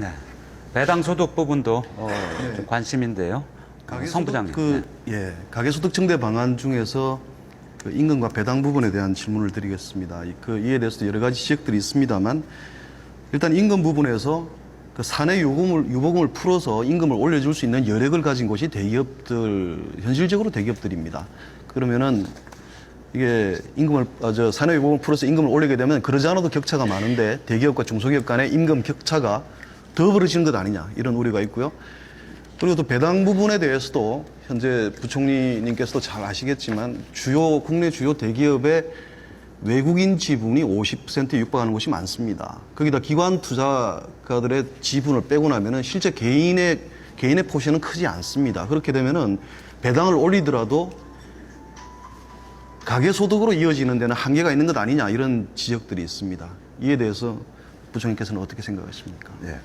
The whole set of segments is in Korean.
네. 배당 소득 부분도 좀 관심인데요. 성 부장님. 가계소득 증대 방안 중에서 그 임금과 배당 부분에 대한 질문을 드리겠습니다. 이에 대해서도 여러 가지 지적들이 있습니다만, 일단 임금 부분에서 그 사내 유보금을 풀어서 임금을 올려줄 수 있는 여력을 가진 곳이 현실적으로 대기업들입니다. 그러면은 이게 사내 유보금을 풀어서 임금을 올리게 되면 그러지 않아도 격차가 많은데 대기업과 중소기업 간의 임금 격차가 더 벌어지는 것 아니냐, 이런 우려가 있고요. 그리고 또 배당 부분에 대해서도 현재 부총리님께서도 잘 아시겠지만 국내 주요 대기업의 외국인 지분이 50%에 육박하는 곳이 많습니다. 거기다 기관 투자가들의 지분을 빼고 나면은 실제 개인의 포션은 크지 않습니다. 그렇게 되면은 배당을 올리더라도 가계소득으로 이어지는 데는 한계가 있는 것 아니냐, 이런 지적들이 있습니다. 이에 대해서 부총리께서는 어떻게 생각하십니까? 네.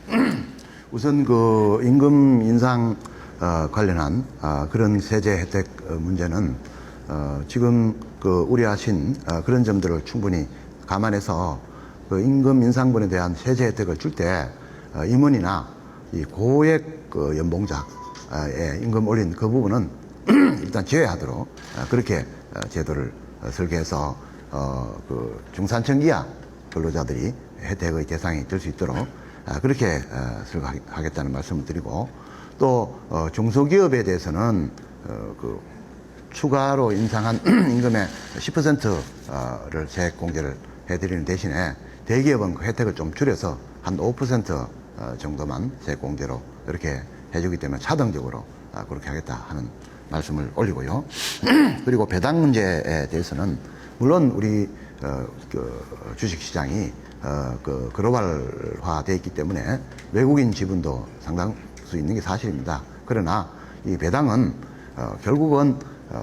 우선 그 임금 인상 관련한 그런 세제 혜택 문제는 지금 그 우려하신 그런 점들을 충분히 감안해서 그 임금 인상분에 대한 세제 혜택을 줄 때 임원이나 이 고액 그 연봉자에 임금 올린 그 부분은 일단 제외하도록 그렇게 제도를 설계해서 그 중산층 이하 근로자들이 혜택의 대상이 될 수 있도록 그렇게 설계하겠다는 말씀을 드리고, 또 중소기업에 대해서는 그 추가로 인상한 임금의 10%를 세액 공제를 해드리는 대신에 대기업은 그 혜택을 좀 줄여서 한 5% 정도만 세액 공제로 이렇게 해주기 때문에 차등적으로 그렇게 하겠다 하는 말씀을 올리고요. 그리고 배당 문제에 대해서는 물론 우리 그 주식시장이 그 글로벌화되어 있기 때문에 외국인 지분도 상당수 있는 게 사실입니다. 그러나 이 배당은 결국은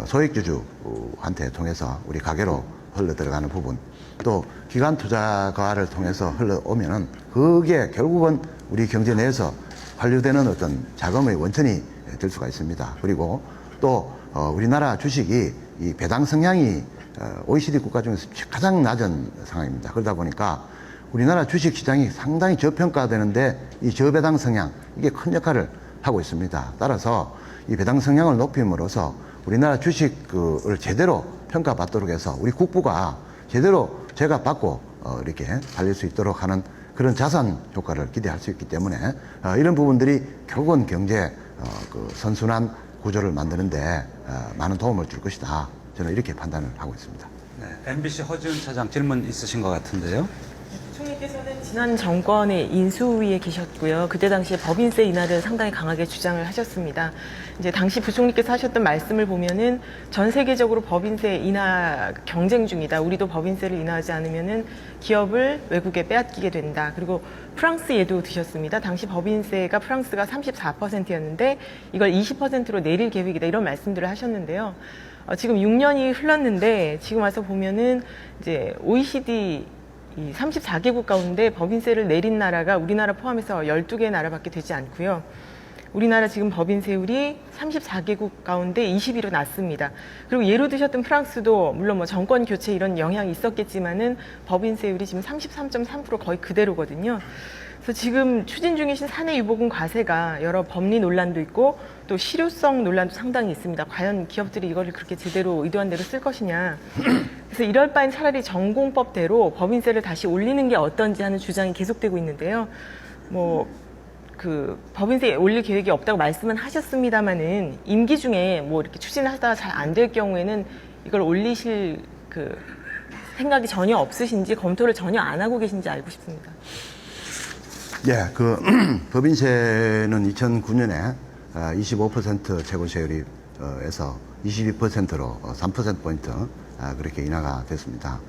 소액주주한테 통해서 우리 가게로 흘러 들어가는 부분, 또 기관 투자가를 통해서 흘러오면은 그게 결국은 우리 경제 내에서 환류되는 어떤 자금의 원천이 될 수가 있습니다. 그리고 또 우리나라 주식이 이 배당 성향이 OECD 국가 중에서 가장 낮은 상황입니다. 그러다 보니까 우리나라 주식 시장이 상당히 저평가되는데 이 저배당 성향, 이게 큰 역할을 하고 있습니다. 따라서 이 배당 성향을 높임으로써 우리나라 주식을 제대로 평가받도록 해서 우리 국부가 제대로 제값받고 이렇게 달릴 수 있도록 하는 그런 자산 효과를 기대할 수 있기 때문에 이런 부분들이 결국은 경제 그 선순환 구조를 만드는데 많은 도움을 줄 것이다. 저는 이렇게 판단을 하고 있습니다. 네. MBC 허지은 차장 질문 있으신 것 같은데요. 총리께서는 지난 정권의 인수위에 계셨고요. 그때 당시에 법인세 인하를 상당히 강하게 주장을 하셨습니다. 이제 당시 부총리께서 하셨던 말씀을 보면은 전 세계적으로 법인세 인하 경쟁 중이다. 우리도 법인세를 인하하지 않으면은 기업을 외국에 빼앗기게 된다. 그리고 프랑스 예도 드셨습니다. 당시 법인세가 프랑스가 34%였는데 이걸 20%로 내릴 계획이다. 이런 말씀들을 하셨는데요. 지금 6년이 흘렀는데 지금 와서 보면은 이제 OECD 이 34개국 가운데 법인세를 내린 나라가 우리나라 포함해서 12개 나라밖에 되지 않고요. 우리나라 지금 법인세율이 34개국 가운데 20위로 낮습니다. 그리고 예로 드셨던 프랑스도 물론 뭐 정권 교체 이런 영향이 있었겠지만은 법인세율이 지금 33.3% 거의 그대로거든요. 그래서 지금 추진 중이신 사내 유보금 과세가 여러 법리 논란도 있고 또 실효성 논란도 상당히 있습니다. 과연 기업들이 이거를 그렇게 제대로 의도한 대로 쓸 것이냐. 그래서 이럴 바엔 차라리 전공법대로 법인세를 다시 올리는 게 어떤지 하는 주장이 계속되고 있는데요. 그 법인세 올릴 계획이 없다고 말씀은 하셨습니다만은 임기 중에 뭐 이렇게 추진하다가 잘 안 될 경우에는 이걸 올리실 그 생각이 전혀 없으신지 검토를 전혀 안 하고 계신지 알고 싶습니다. 예, 그 법인세는 2009년에 25% 최고세율에서 22%로 3%포인트 그렇게 인하가 됐습니다.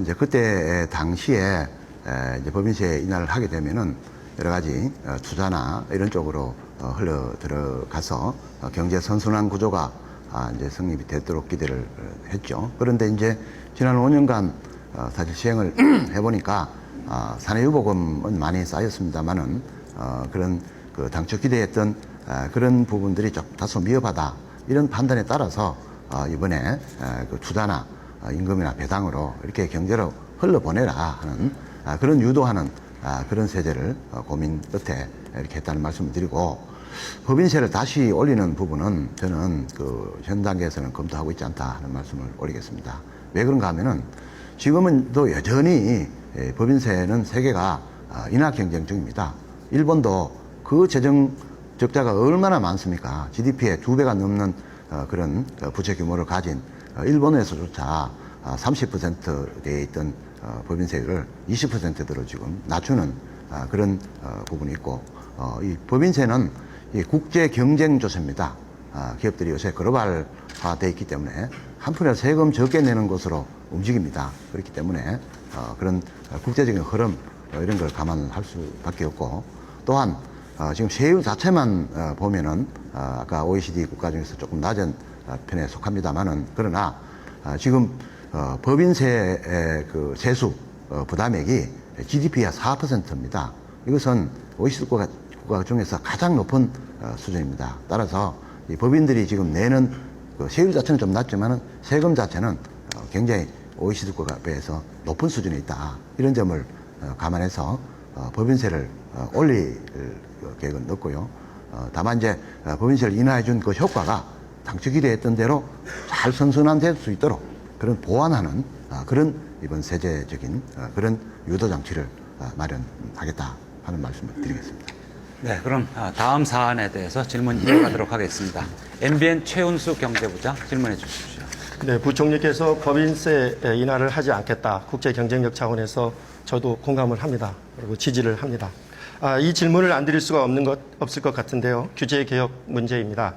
이제 그때 당시에 이제 법인세 인하를 하게 되면은 여러 가지 투자나 이런 쪽으로 흘러 들어가서 경제 선순환 구조가 이제 성립이 되도록 기대를 했죠. 그런데 이제 지난 5년간 사실 시행을 해보니까 사내유보금은 많이 쌓였습니다만은 그런 그 당초 기대했던 그런 부분들이 좀 다소 미흡하다, 이런 판단에 따라서 이번에 그 투자나 임금이나 배당으로 이렇게 경제로 흘러보내라 하는 그런 유도하는 그런 세제를 고민 끝에 이렇게 했다는 말씀을 드리고, 법인세를 다시 올리는 부분은 저는 현 단계에서는 검토하고 있지 않다 하는 말씀을 올리겠습니다. 왜 그런가 하면은 지금은 또 여전히 법인세는 세계가 인하 경쟁 중입니다. 일본도 그 재정 적자가 얼마나 많습니까? GDP의 2배가 넘는 그런 부채 규모를 가진 일본에서조차 30%대에 있던 법인세율을 20%대로 지금 낮추는 그런 부분이 있고, 이 법인세는 이 국제 경쟁 조세입니다. 기업들이 요새 글로벌화되어 있기 때문에 한푼이라도 세금 적게 내는 것으로 움직입니다. 그렇기 때문에 그런 국제적인 흐름 이런 걸 감안할 수밖에 없고, 또한 지금 세율 자체만 보면은 아까 OECD 국가 중에서 조금 낮은 편에 속합니다만은, 그러나 지금 법인세 그 세수 부담액이 GDP의 4%입니다. 이것은 OECD 국가 중에서 가장 높은 수준입니다. 따라서 이 법인들이 지금 내는 그 세율 자체는 좀 낮지만은 세금 자체는 굉장히 OECD 국가에 비해서 높은 수준에 있다. 이런 점을 감안해서 법인세를 올릴 계획은 없고요. 다만 이제 법인세를 인하해 준 그 효과가 당초 기대했던 대로 잘 선순환될 수 있도록 그런 보완하는 그런 이번 세제적인 그런 유도 장치를 마련하겠다 하는 말씀을 드리겠습니다. 네, 그럼 다음 사안에 대해서 질문 이어가도록 하겠습니다. MBN 최은수 경제부장 질문해 주십시오. 네, 부총리께서 법인세 인하를 하지 않겠다. 국제 경쟁력 차원에서 저도 공감을 합니다. 그리고 지지를 합니다. 이 질문을 안 드릴 수가 없을 것 같은데요. 규제 개혁 문제입니다.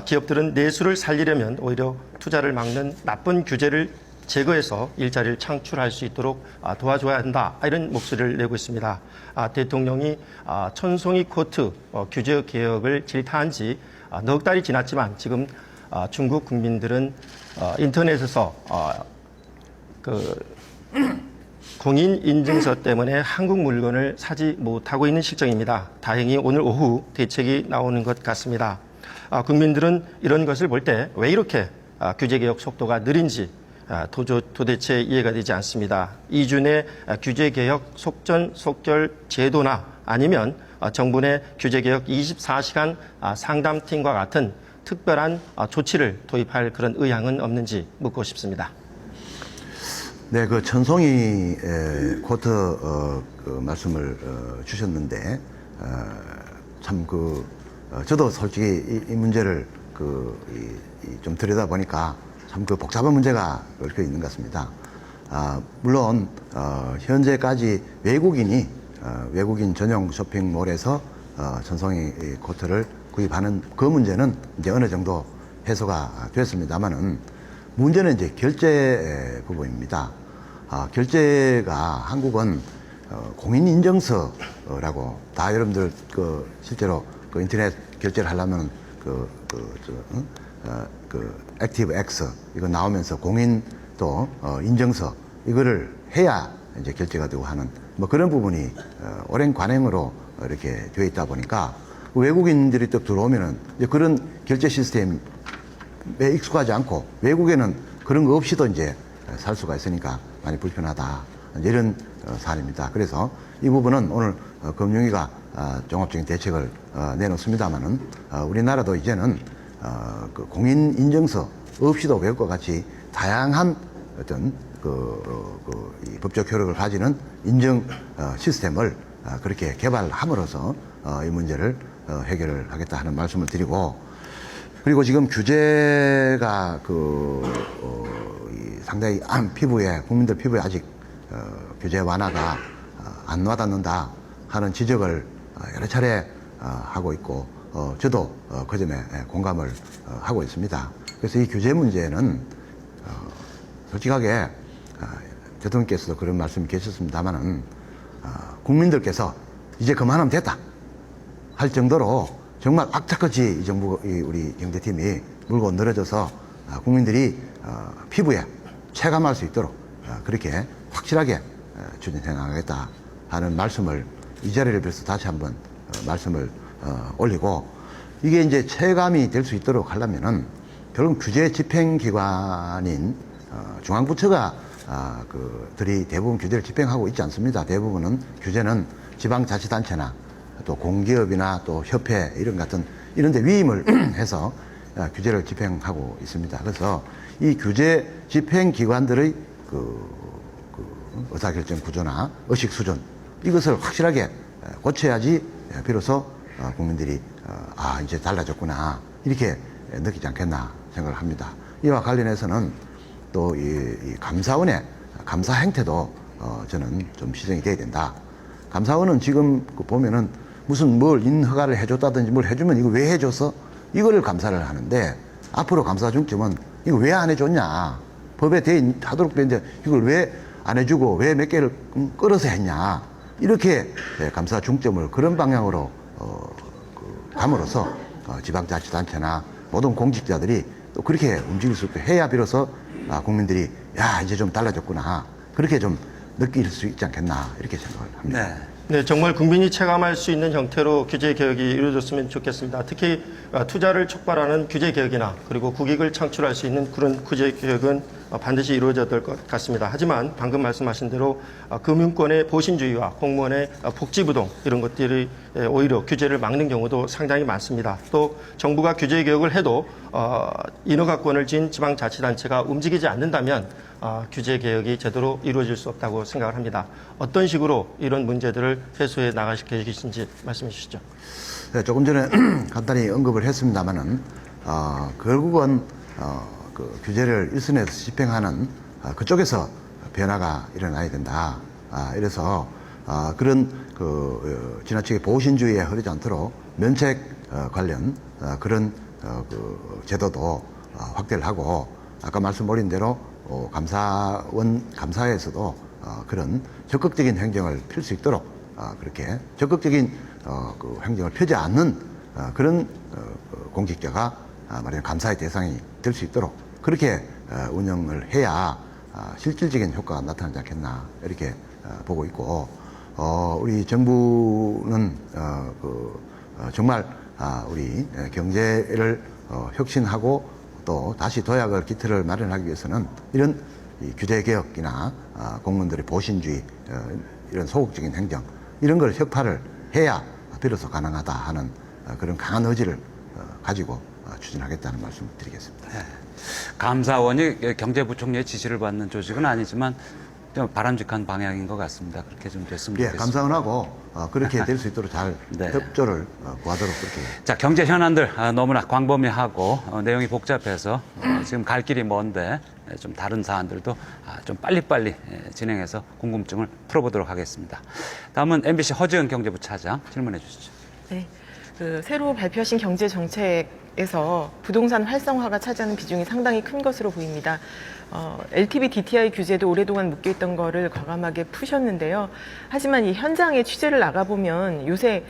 기업들은 내수를 살리려면 오히려 투자를 막는 나쁜 규제를 제거해서 일자리를 창출할 수 있도록 도와줘야 한다. 이런 목소리를 내고 있습니다. 대통령이 천송이 코트 규제 개혁을 질타한 지 넉 달이 지났지만 지금 중국 국민들은 인터넷에서 공인 인증서 때문에 한국 물건을 사지 못하고 있는 실정입니다. 다행히 오늘 오후 대책이 나오는 것 같습니다. 국민들은 이런 것을 볼 때 왜 이렇게 규제개혁 속도가 느린지 도대체 이해가 되지 않습니다. 이준의 규제개혁 속전속결 제도나 아니면 정부 내 규제개혁 24시간 상담팀과 같은 특별한 조치를 도입할 그런 의향은 없는지 묻고 싶습니다. 네, 그 천송이 코트 그 말씀을 주셨는데 참 저도 솔직히 이 문제를 좀 들여다 보니까 참 복잡한 문제가 얽혀 있는 것 같습니다. 물론 현재까지 외국인 전용 쇼핑몰에서 천송이 코트를 구입하는 그 문제는 이제 어느 정도 해소가 됐습니다만은 문제는 이제 결제 부분입니다. 결제가 한국은 공인인증서라고 다 여러분들 실제로 인터넷 결제를 하려면 액티브 X 이거 나오면서 공인 또 인증서 이거를 해야 이제 결제가 되고 하는 뭐 그런 부분이 오랜 관행으로 이렇게 되어 있다 보니까 외국인들이 또 들어오면은 이제 그런 결제 시스템에 익숙하지 않고 외국에는 그런 거 없이도 이제 살 수가 있으니까 많이 불편하다 이런 사안입니다. 그래서 이 부분은 오늘 금융위가 종합적인 대책을 내놓습니다만은 우리나라도 이제는 그 공인인증서 없이도 외국과 같이 다양한 어떤 이 법적 효력을 가지는 인증 시스템을 그렇게 개발함으로써 이 문제를 해결을 하겠다 하는 말씀을 드리고, 그리고 지금 규제가 상당히 국민들 피부에 아직 규제 완화가 안 와닿는다 하는 지적을 여러 차례 하고 있고, 저도 그 점에 공감을 하고 있습니다. 그래서 이 규제 문제는 솔직하게 대통령께서도 그런 말씀이 계셨습니다만은 국민들께서 이제 그만하면 됐다 할 정도로 정말 악착같이 이 정부 우리 경제팀이 물고 늘어져서 국민들이 피부에 체감할 수 있도록 그렇게 확실하게 추진해 나가겠다 하는 말씀을 이 자리를 빌어서 다시 한번 말씀을 올리고, 이게 이제 체감이 될 수 있도록 하려면은 결국 규제 집행기관인 중앙부처가 그들이 대부분 규제를 집행하고 있지 않습니다. 대부분은 규제는 지방자치단체나 또 공기업이나 또 협회 이런 같은 이런 데 위임을 해서 규제를 집행하고 있습니다. 그래서 이 규제 집행 기관들의 의사결정 구조나 의식 수준 이것을 확실하게 고쳐야지 비로소 국민들이 이제 달라졌구나 이렇게 느끼지 않겠나 생각을 합니다. 이와 관련해서는 또 이 감사원의 감사 행태도 저는 좀 시정이 돼야 된다. 감사원은 지금 보면은 무슨 뭘 인허가를 해줬다든지 뭘 해주면 이거 왜 해줬어? 이거를 감사를 하는데 앞으로 감사 중점은 이거 왜 안 해줬냐? 법에 돼 하도록 되는데 이걸 왜 안 해주고 왜 몇 개를 끌어서 했냐? 이렇게 감사 중점을 그런 방향으로 감으로써 지방자치단체나 모든 공직자들이 또 그렇게 움직일 수 있게 해야 비로소 국민들이 야 이제 좀 달라졌구나 그렇게 좀 느낄 수 있지 않겠나 이렇게 생각을 합니다. 네. 네, 정말 국민이 체감할 수 있는 형태로 규제 개혁이 이루어졌으면 좋겠습니다. 특히 투자를 촉발하는 규제 개혁이나 그리고 국익을 창출할 수 있는 그런 규제 개혁은 반드시 이루어져야 될 것 같습니다. 하지만 방금 말씀하신 대로 금융권의 보신주의와 공무원의 복지부동 이런 것들이 오히려 규제를 막는 경우도 상당히 많습니다. 또 정부가 규제 개혁을 해도 인허가권을 진 지방자치단체가 움직이지 않는다면 규제 개혁이 제대로 이루어질 수 없다고 생각을 합니다. 어떤 식으로 이런 문제들을 해소해 나가실 계획이신지 말씀해 주시죠. 네, 조금 전에 간단히 언급을 했습니다만은 결국은 그 규제를 일선에서 집행하는 그쪽에서 변화가 일어나야 된다. 이래서 그런 지나치게 보신주의에 흐르지 않도록 면책 관련 그런 제도도 확대를 하고 아까 말씀드린 대로 감사에서도 그런 적극적인 행정을 펼 수 있도록 그렇게 적극적인 행정을 펴지 않는 그런 공직자가 말하자면 감사의 대상이 될 수 있도록 그렇게 운영을 해야 실질적인 효과가 나타나지 않겠나 이렇게 보고 있고 우리 정부는 정말 우리 경제를 혁신하고 또 다시 도약을 기틀을 마련하기 위해서는 이런 규제 개혁이나 공무원들의 보신주의 이런 소극적인 행정 이런 걸 혁파를 해야 비로소 가능하다 하는 그런 강한 의지를 가지고 추진하겠다는 말씀을 드리겠습니다. 네. 감사원이 경제부총리의 지시를 받는 조직은 아니지만 좀 바람직한 방향인 것 같습니다. 그렇게 좀 됐으면 예, 좋겠습니다. 감사원하고 그렇게 될 수 있도록 잘 네. 협조를 구하도록 그렇게. 자, 경제 현안들 너무나 광범위하고 내용이 복잡해서 지금 갈 길이 먼데 좀 다른 사안들도 좀 빨리빨리 진행해서 궁금증을 풀어보도록 하겠습니다. 다음은 MBC 허지은 경제부 차장 질문해 주시죠. 네. 새로 발표하신 경제 정책에서 부동산 활성화가 차지하는 비중이 상당히 큰 것으로 보입니다. LTV DTI 규제도 오랫동안 묶여있던 거를 과감하게 푸셨는데요. 하지만 이 현장에 취재를 나가보면 요새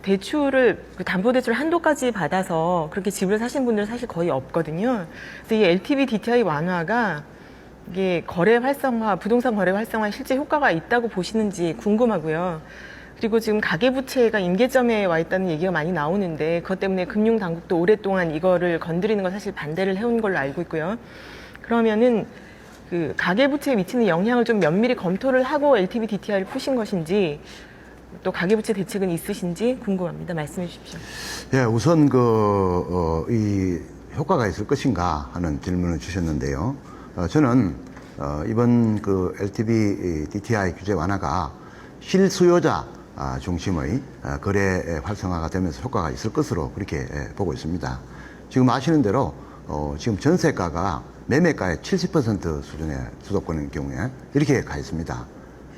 대출을, 담보대출 한도까지 받아서 그렇게 집을 사신 분들은 사실 거의 없거든요. 그래서 이 LTV DTI 완화가 이게 거래 활성화, 부동산 거래 활성화에 실제 효과가 있다고 보시는지 궁금하고요. 그리고 지금 가계부채가 임계점에 와 있다는 얘기가 많이 나오는데 그것 때문에 금융당국도 오랫동안 이거를 건드리는 걸 사실 반대를 해온 걸로 알고 있고요. 그러면은 그 가계부채에 미치는 영향을 좀 면밀히 검토를 하고 LTV DTI를 푸신 것인지 또 가계부채 대책은 있으신지 궁금합니다. 말씀해 주십시오. 예, 우선 이 효과가 있을 것인가 하는 질문을 주셨는데요. 저는 이번 LTV DTI 규제 완화가 실수요자 중심의 거래 활성화가 되면서 효과가 있을 것으로 그렇게 보고 있습니다. 지금 아시는 대로 지금 전세가가 매매가의 70% 수준의 수도권의 경우에 이렇게 가 있습니다.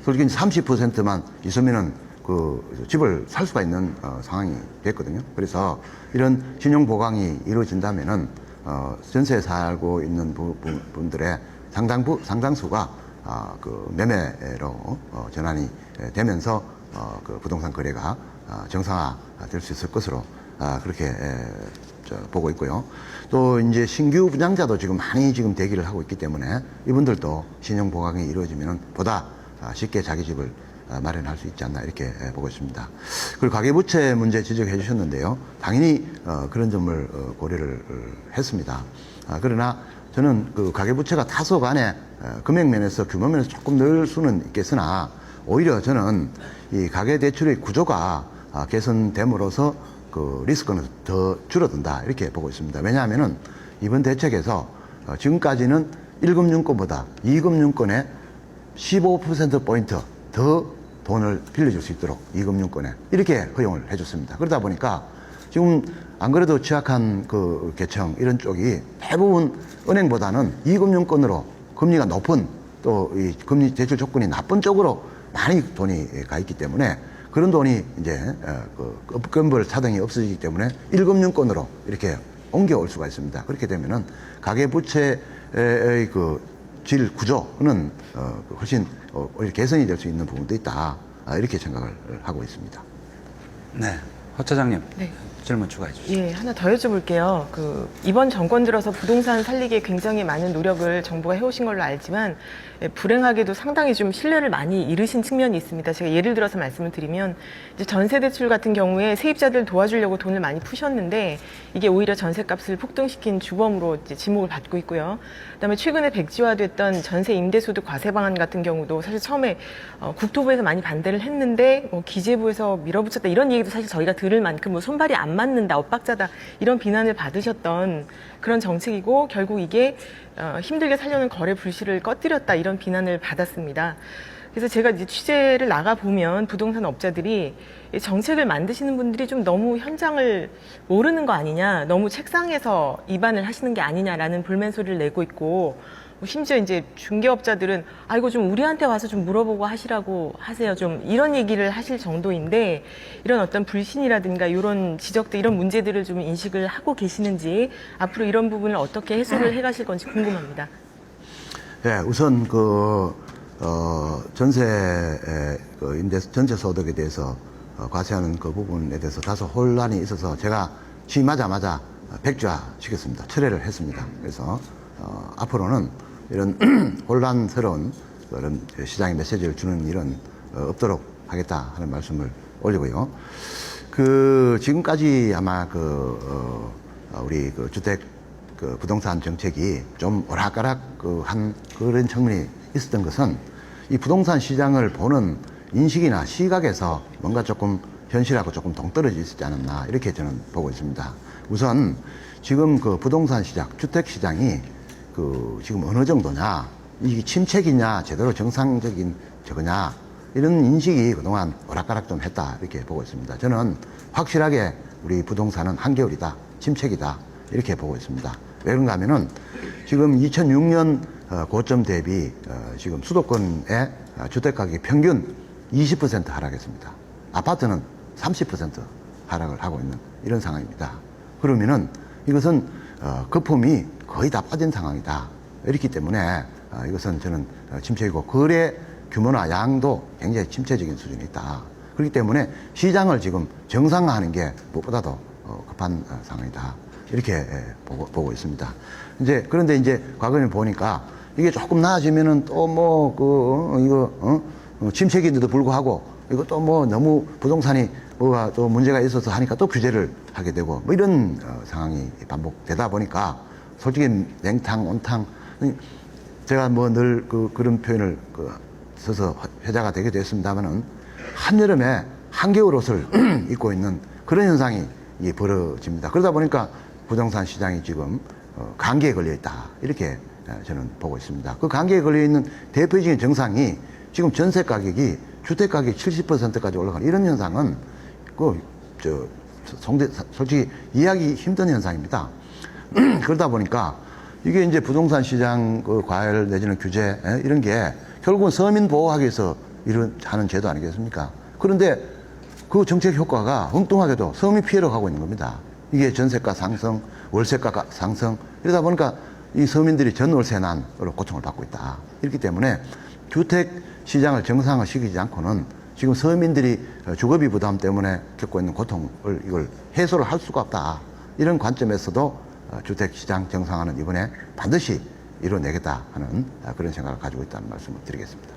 솔직히 30%만 있으면은 집을 살 수가 있는 상황이 됐거든요. 그래서 이런 신용 보강이 이루어진다면은 전세 살고 있는 분들의 상당수가 매매로 전환이 되면서 부동산 거래가 정상화될 수 있을 것으로 그렇게 보고 있고요. 또 이제 신규 분양자도 지금 많이 지금 대기를 하고 있기 때문에 이분들도 신용 보강이 이루어지면 보다 쉽게 자기 집을 마련할 수 있지 않나 이렇게 보고 있습니다. 그리고 가계부채 문제 지적해 주셨는데요. 당연히 그런 점을 고려를 했습니다. 그러나 저는 그 가계부채가 다소간에 금액 면에서 규모 면에서 조금 늘 수는 있겠으나 오히려 저는 이 가계대출의 구조가 개선됨으로써 그 리스크는 더 줄어든다 이렇게 보고 있습니다. 왜냐하면은 이번 대책에서 지금까지는 1금융권보다 2금융권에 15%포인트 더 돈을 빌려줄 수 있도록 2금융권에 이렇게 허용을 해줬습니다. 그러다 보니까 지금 안 그래도 취약한 그 계층 이런 쪽이 대부분 은행보다는 2금융권으로 금리가 높은 또 이 금리 대출 조건이 나쁜 쪽으로 많이 돈이 가 있기 때문에 그런 돈이 이제 그 업금벌 차등이 없어지기 때문에 1금융권으로 이렇게 옮겨올 수가 있습니다. 그렇게 되면은 가계부채의 그 질 구조는 훨씬 오히려 개선이 될 수 있는 부분도 있다. 이렇게 생각을 하고 있습니다. 네, 허 차장님 네. 질문 추가해 주시죠. 예, 하나 더 여쭤볼게요. 이번 정권 들어서 부동산 살리기에 굉장히 많은 노력을 정부가 해오신 걸로 알지만, 불행하게도 상당히 좀 신뢰를 많이 잃으신 측면이 있습니다. 제가 예를 들어서 말씀을 드리면, 이제 전세 대출 같은 경우에 세입자들 도와주려고 돈을 많이 푸셨는데, 이게 오히려 전세값을 폭등시킨 주범으로 이제 지목을 받고 있고요. 그다음에 최근에 백지화됐던 전세 임대소득 과세 방안 같은 경우도 사실 처음에 국토부에서 많이 반대를 했는데, 기재부에서 밀어붙였다 이런 얘기도 사실 저희가 들을 만큼 손발이 안 맞는다, 엇박자다 이런 비난을 받으셨던 그런 정책이고, 결국 이게 힘들게 살려는 거래 불씨를 꺼뜨렸다 이런 비난을 받았습니다. 그래서 제가 이제 취재를 나가 보면 부동산 업자들이 이 정책을 만드시는 분들이 좀 너무 현장을 모르는 거 아니냐, 너무 책상에서 입안을 하시는 게 아니냐라는 불만 소리를 내고 있고, 심지어 이제 중개업자들은 이거 좀 우리한테 와서 좀 물어보고 하시라고 하세요. 좀 이런 얘기를 하실 정도인데, 이런 어떤 불신이라든가 이런 지적들, 이런 문제들을 좀 인식을 하고 계시는지, 앞으로 이런 부분을 어떻게 해소를 해가실 건지 궁금합니다. 예, 우선 전세 전세 소득에 대해서 과세하는 그 부분에 대해서 다소 혼란이 있어서 제가 취임하자마자 백지화 시켰습니다. 철회를 했습니다. 그래서 앞으로는 이런 혼란스러운 그런 시장의 메시지를 주는 일은 없도록 하겠다 하는 말씀을 올리고요. 지금까지 아마 우리 주택 부동산 정책이 좀 오락가락 한 그런 측면이 있었던 것은 이 부동산 시장을 보는 인식이나 시각에서 뭔가 조금 현실하고 조금 동떨어져 있지 않았나 이렇게 저는 보고 있습니다. 우선 지금 부동산 시장, 주택 시장이 지금 어느 정도냐, 이게 침체기냐, 제대로 정상적인 저거냐, 이런 인식이 그동안 오락가락 좀 했다, 이렇게 보고 있습니다. 저는 확실하게 우리 부동산은 한겨울이다, 침체기다, 이렇게 보고 있습니다. 왜 그런가 하면은 지금 2006년 고점 대비 지금 수도권의 주택가격이 평균 20% 하락했습니다. 아파트는 30% 하락을 하고 있는 이런 상황입니다. 그러면은 이것은 거품이 거의 다 빠진 상황이다. 이렇기 때문에 이것은 저는 침체이고 거래 규모나 양도 굉장히 침체적인 수준에 있다. 그렇기 때문에 시장을 지금 정상화하는 게 무엇보다도 급한 상황이다. 이렇게 보고 있습니다. 그런데 이제 과거에 보니까 이게 조금 나아지면은 침체기인데도 불구하고 이것도 너무 부동산이 뭐가 또 문제가 있어서 하니까 또 규제를 하게 되고 이런 상황이 반복되다 보니까 솔직히 냉탕, 온탕, 제가 늘 그런 표현을 써서 회자가 되게 됐습니다만은 한여름에 한겨울 옷을 입고 있는 그런 현상이 벌어집니다. 그러다 보니까 부동산 시장이 지금 감기에 걸려 있다. 이렇게 저는 보고 있습니다. 그 감기에 걸려 있는 대표적인 증상이 지금 전세 가격이 주택 가격이 70%까지 올라가는 이런 현상은 솔직히 이해하기 힘든 현상입니다. 그러다 보니까 이게 이제 부동산 시장 과열 내지는 규제 이런 게 결국은 서민 보호하기 위해서 하는 제도 아니겠습니까? 그런데 그 정책 효과가 엉뚱하게도 서민 피해로 가고 있는 겁니다. 이게 전세가 상승, 월세가 상승 이러다 보니까 이 서민들이 전월세난으로 고통을 받고 있다. 이렇기 때문에 주택 시장을 정상화시키지 않고는 지금 서민들이 주거비 부담 때문에 겪고 있는 고통을 이걸 해소를 할 수가 없다. 이런 관점에서도 주택 시장 정상화는 이번에 반드시 이뤄내겠다 하는 그런 생각을 가지고 있다는 말씀을 드리겠습니다.